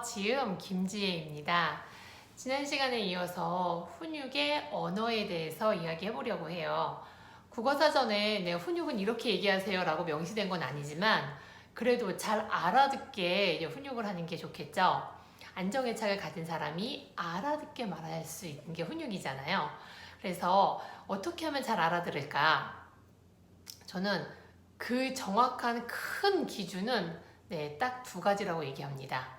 지음 김지혜입니다. 지난 시간에 이어서 훈육의 언어에 대해서 이야기해 보려고 해요. 국어사전에 훈육은 이렇게 얘기하세요 라고 명시된 건 아니지만 그래도 잘 알아듣게 훈육을 하는 게 좋겠죠. 안정애착을 가진 사람이 알아듣게 말할 수 있는 게 훈육이잖아요. 그래서 어떻게 하면 잘 알아들을까? 저는 그 정확한 큰 기준은 딱 두 가지라고 얘기합니다.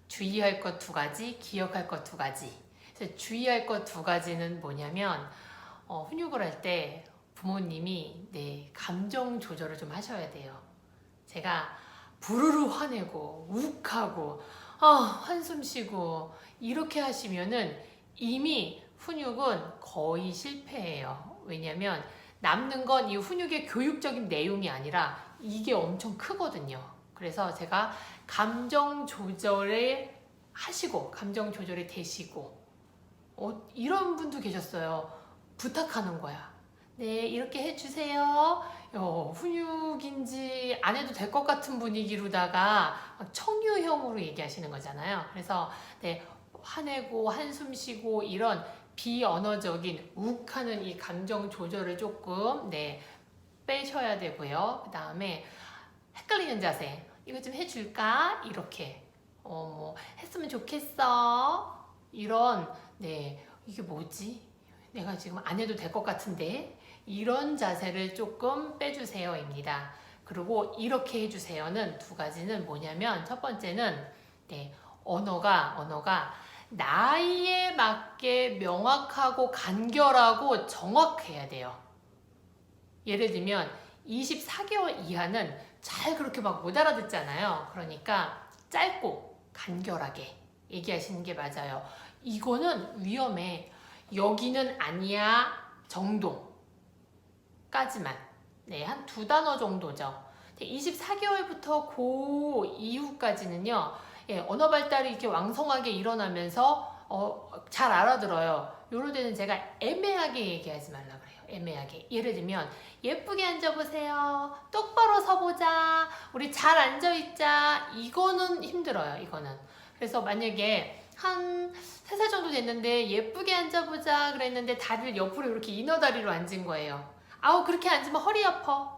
주의할 것 두 가지, 기억할 것 두 가지. 그래서 주의할 것 두 가지는 뭐냐면 훈육을 할 때 부모님이 감정 조절을 좀 하셔야 돼요. 제가 부르르 화내고 욱하고 한숨 쉬고 이렇게 하시면은 이미 훈육은 거의 실패해요. 왜냐면 남는 건 이 훈육의 교육적인 내용이 아니라 이게 엄청 크거든요. 그래서 제가 감정 조절을 하시고 감정 조절이 되시고 이런 분도 계셨어요. 부탁하는 거야. 네, 이렇게 해주세요. 훈육인지 안 해도 될 것 같은 분위기로다가 청유형으로 얘기하시는 거잖아요. 그래서 화내고 한숨 쉬고 이런 비언어적인 욱하는 이 감정 조절을 조금 빼셔야 되고요. 그 다음에 헷갈리는 자세 이거 좀 해줄까? 이렇게 했으면 좋겠어. 이런 이게 뭐지? 내가 지금 안 해도 될 것 같은데 이런 자세를 조금 빼주세요입니다. 그리고 이렇게 해주세요는 두 가지는 뭐냐면 첫 번째는 언어가 나이에 맞게 명확하고 간결하고 정확해야 돼요. 예를 들면 24개월 이하는 잘 그렇게 막 못 알아듣잖아요. 그러니까 짧고 간결하게 얘기하시는 게 맞아요. 이거는 위험해. 여기는 아니야 정도까지만. 한 두 단어 정도죠. 24개월부터 그 이후까지는요. 언어 발달이 이렇게 왕성하게 일어나면서 잘 알아들어요. 요럴 때는 제가 애매하게 얘기하지 말라 그래요. 애매하게. 예를 들면 예쁘게 앉아보세요. 똑바로 서보자. 우리 잘 앉아있자. 이거는 힘들어요. 이거는. 그래서 만약에 한 3살 정도 됐는데 예쁘게 앉아보자 그랬는데 다리를 옆으로 이렇게 인어다리로 앉은 거예요. 아우 그렇게 앉으면 허리 아파.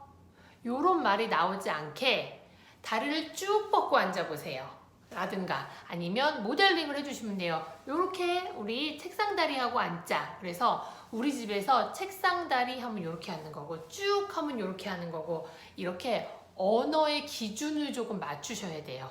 요런 말이 나오지 않게 다리를 쭉 뻗고 앉아보세요. 라든가 아니면 모델링을 해주시면 돼요. 요렇게 우리 책상 다리하고 앉자. 그래서 우리 집에서 책상 다리 하면 요렇게 하는 거고 쭉 하면 요렇게 하는 거고 이렇게 언어의 기준을 조금 맞추셔야 돼요.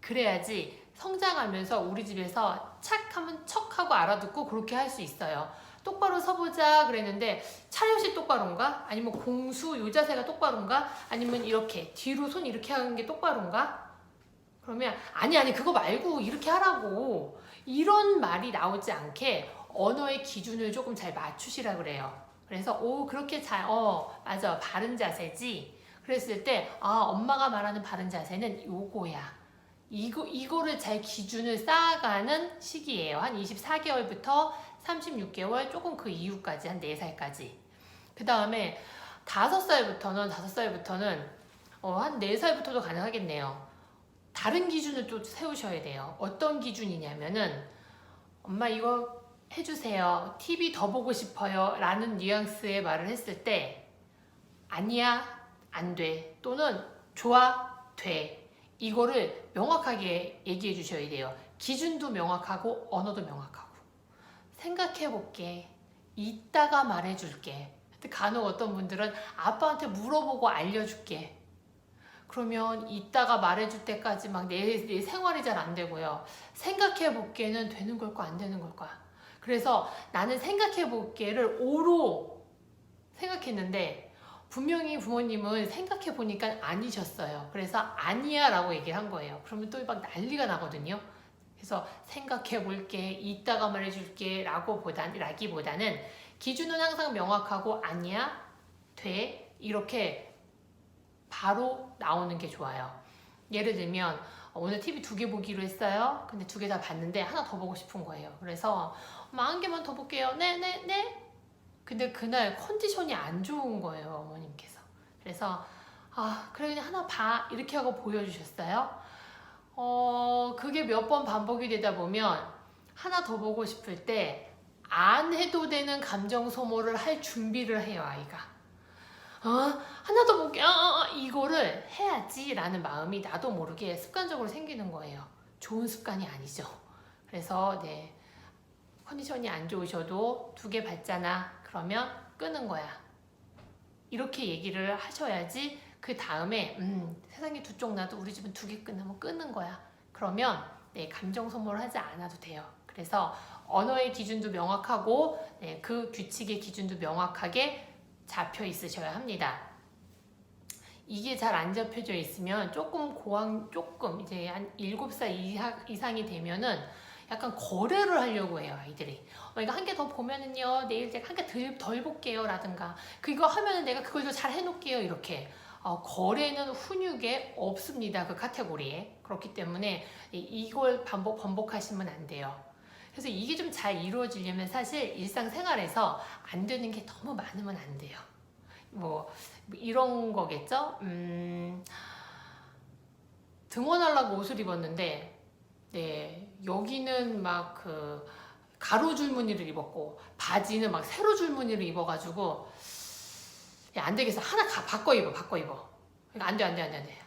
그래야지 성장하면서 우리 집에서 착 하면 척하고 알아듣고 그렇게 할 수 있어요. 똑바로 서보자 그랬는데 차렷이 똑바로인가? 아니면 공수 요 자세가 똑바로인가? 아니면 이렇게 뒤로 손 이렇게 하는 게 똑바로인가? 그러면 아니 그거 말고 이렇게 하라고 이런 말이 나오지 않게 언어의 기준을 조금 잘 맞추시라 그래요. 그래서 그렇게 맞아 바른 자세지. 그랬을 때 엄마가 말하는 바른 자세는 요거야. 이거를 잘 기준을 쌓아가는 시기예요. 한 24개월부터 36개월 조금 그 이후까지 한 4살까지. 그 다음에 5살부터는 한 4살부터도 가능하겠네요. 다른 기준을 또 세우셔야 돼요. 어떤 기준이냐면은 엄마 이거 해주세요. TV 더 보고 싶어요. 라는 뉘앙스의 말을 했을 때 아니야, 안 돼. 또는 좋아, 돼. 이거를 명확하게 얘기해 주셔야 돼요. 기준도 명확하고 언어도 명확하고. 생각해 볼게. 이따가 말해 줄게. 간혹 어떤 분들은 아빠한테 물어보고 알려줄게. 그러면 이따가 말해줄 때까지 막 내 생활이 잘 안 되고요. 생각해 볼게는 되는 걸까 안 되는 걸까. 그래서 나는 생각해 볼게를 오로 생각했는데 분명히 부모님은 생각해 보니까 아니셨어요. 그래서 아니야 라고 얘기를 한 거예요. 그러면 또 막 난리가 나거든요. 그래서 생각해 볼게, 이따가 말해줄게 라기보다는 기준은 항상 명확하고 아니야, 돼 이렇게 바로 나오는 게 좋아요. 예를 들면 오늘 TV 2개 보기로 했어요. 근데 2개 다 봤는데 하나 더 보고 싶은 거예요. 그래서 엄마 1개만 더 볼게요. 네. 근데 그날 컨디션이 안 좋은 거예요. 어머님께서. 그래서 그래 그냥 하나 봐 이렇게 하고 보여주셨어요. 그게 몇 번 반복이 되다 보면 하나 더 보고 싶을 때 안 해도 되는 감정 소모를 할 준비를 해요, 아이가. 하나 더 볼게. 이거를 해야지 라는 마음이 나도 모르게 습관적으로 생기는 거예요. 좋은 습관이 아니죠. 그래서 네, 컨디션이 안 좋으셔도 2개 받잖아. 그러면 끄는 거야. 이렇게 얘기를 하셔야지 그 다음에 세상에 2쪽 나도 우리 집은 2개 끝나면 끄는 거야. 그러면 네, 감정 소모를 하지 않아도 돼요. 그래서 언어의 기준도 명확하고 네, 그 규칙의 기준도 명확하게 잡혀 있으셔야 합니다. 이게 잘 안 잡혀져 있으면 조금 이제 한 7살 이상이 되면은 약간 거래를 하려고 해요, 아이들이. 이거 한 개 더 보면은요, 내일 제가 한 개 덜 볼게요 라든가, 그거 하면은 내가 그걸 더 잘 해놓을게요, 이렇게. 거래는 훈육에 없습니다, 그 카테고리에. 그렇기 때문에 이걸 반복하시면 안 돼요. 그래서 이게 좀 잘 이루어지려면 사실 일상생활에서 안 되는 게 너무 많으면 안 돼요. 뭐 이런 거겠죠? 등원하려고 옷을 입었는데 네, 여기는 막 그 가로 줄무늬를 입었고 바지는 막 세로 줄무늬를 입어가지고 야, 안 되겠어. 하나 바꿔 입어. 그러니까 안 돼.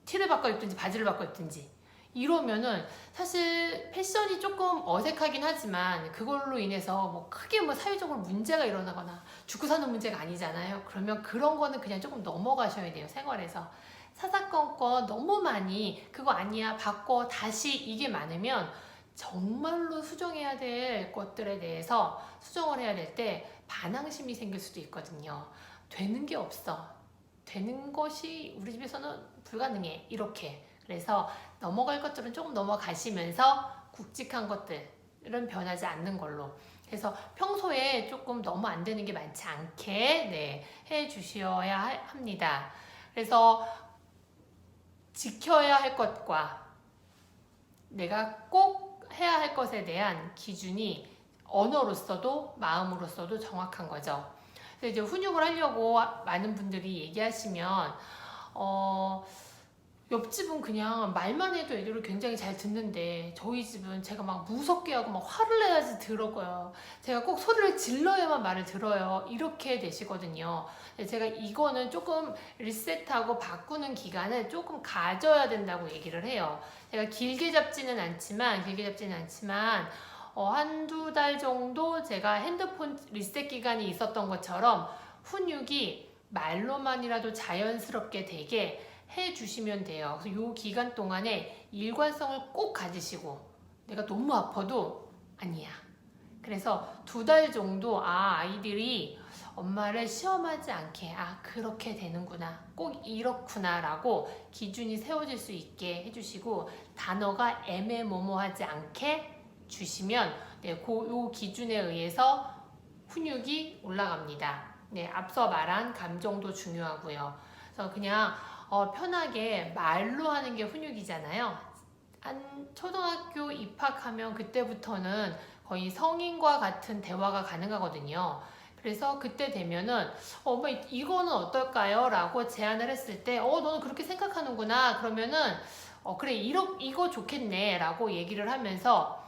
티를 바꿔 입든지 바지를 바꿔 입든지 이러면은 사실 패션이 조금 어색하긴 하지만 그걸로 인해서 뭐 크게 뭐 사회적으로 문제가 일어나거나 죽고 사는 문제가 아니잖아요. 그러면 그런 거는 그냥 조금 넘어가셔야 돼요, 생활에서. 사사건건 너무 많이 그거 아니야 바꿔 다시 이게 많으면 정말로 수정해야 될 것들에 대해서 수정을 해야 될 때 반항심이 생길 수도 있거든요. 되는 게 없어. 되는 것이 우리 집에서는 불가능해. 이렇게. 그래서 넘어갈 것들은 조금 넘어가시면서 굵직한 것들은 변하지 않는 걸로. 그래서 평소에 조금 너무 안 되는 게 많지 않게 네, 해 주셔야 합니다. 그래서 지켜야 할 것과 내가 꼭 해야 할 것에 대한 기준이 언어로서도 마음으로서도 정확한 거죠. 그래서 이제 훈육을 하려고 많은 분들이 얘기하시면 옆집은 그냥 말만 해도 애들을 굉장히 잘 듣는데 저희 집은 제가 막 무섭게 하고 막 화를 내야지 들어요. 제가 꼭 소리를 질러야만 말을 들어요. 이렇게 되시거든요. 제가 이거는 조금 리셋하고 바꾸는 기간을 조금 가져야 된다고 얘기를 해요. 제가 길게 잡지는 않지만 한두 달 정도 제가 핸드폰 리셋 기간이 있었던 것처럼 훈육이 말로만이라도 자연스럽게 되게 해주시면 돼요. 그래서 이 기간 동안에 일관성을 꼭 가지시고 내가 너무 아파도 아니야. 그래서 2달 정도 아이들이 엄마를 시험하지 않게 그렇게 되는구나 꼭 이렇구나 라고 기준이 세워질 수 있게 해주시고 단어가 애매모호하지 않게 주시면 네, 요 기준에 의해서 훈육이 올라갑니다. 네, 앞서 말한 감정도 중요하고요. 그래서 그냥 편하게 말로 하는 게 훈육이잖아요. 한 초등학교 입학하면 그때부터는 거의 성인과 같은 대화가 가능하거든요. 그래서 그때 되면은 엄마 이거는 어떨까요? 라고 제안을 했을 때 너는 그렇게 생각하는구나. 그러면은 그래 이거 좋겠네 라고 얘기를 하면서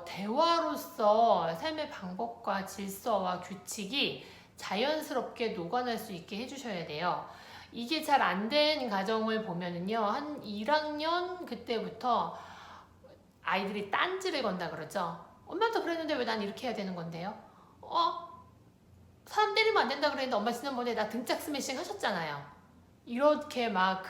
대화로서 삶의 방법과 질서와 규칙이 자연스럽게 녹아날 수 있게 해주셔야 돼요. 이게 잘 안 된 가정을 보면은요, 한 1학년 그때부터 아이들이 딴지를 건다 그러죠. 엄마도 그랬는데 왜 난 이렇게 해야 되는 건데요? 사람 때리면 안 된다 그랬는데 엄마 지난번에 나 등짝 스매싱 하셨잖아요. 이렇게 막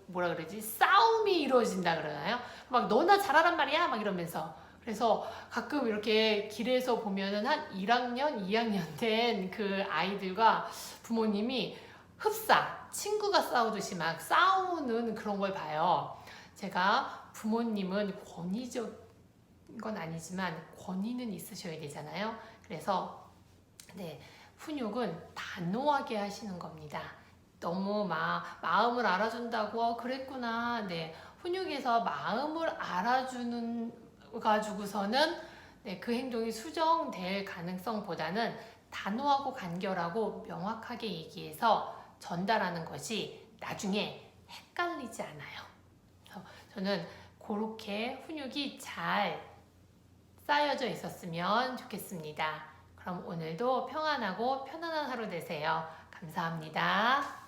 뭐라 그러지? 싸움이 이루어진다 그러나요? 막 너나 잘하란 말이야? 막 이러면서. 그래서 가끔 이렇게 길에서 보면은 한 1학년, 2학년 된 그 아이들과 부모님이 친구가 싸우듯이 막 싸우는 그런 걸 봐요. 제가 부모님은 권위적인 건 아니지만 권위는 있으셔야 되잖아요. 그래서 네, 훈육은 단호하게 하시는 겁니다. 너무 마음을 알아준다고 그랬구나. 네, 훈육에서 마음을 알아주는 가지고서는 네, 그 행동이 수정될 가능성보다는 단호하고 간결하고 명확하게 얘기해서 전달하는 것이 나중에 헷갈리지 않아요. 그래서 저는 그렇게 훈육이 잘 쌓여져 있었으면 좋겠습니다. 그럼 오늘도 평안하고 편안한 하루 되세요. 감사합니다.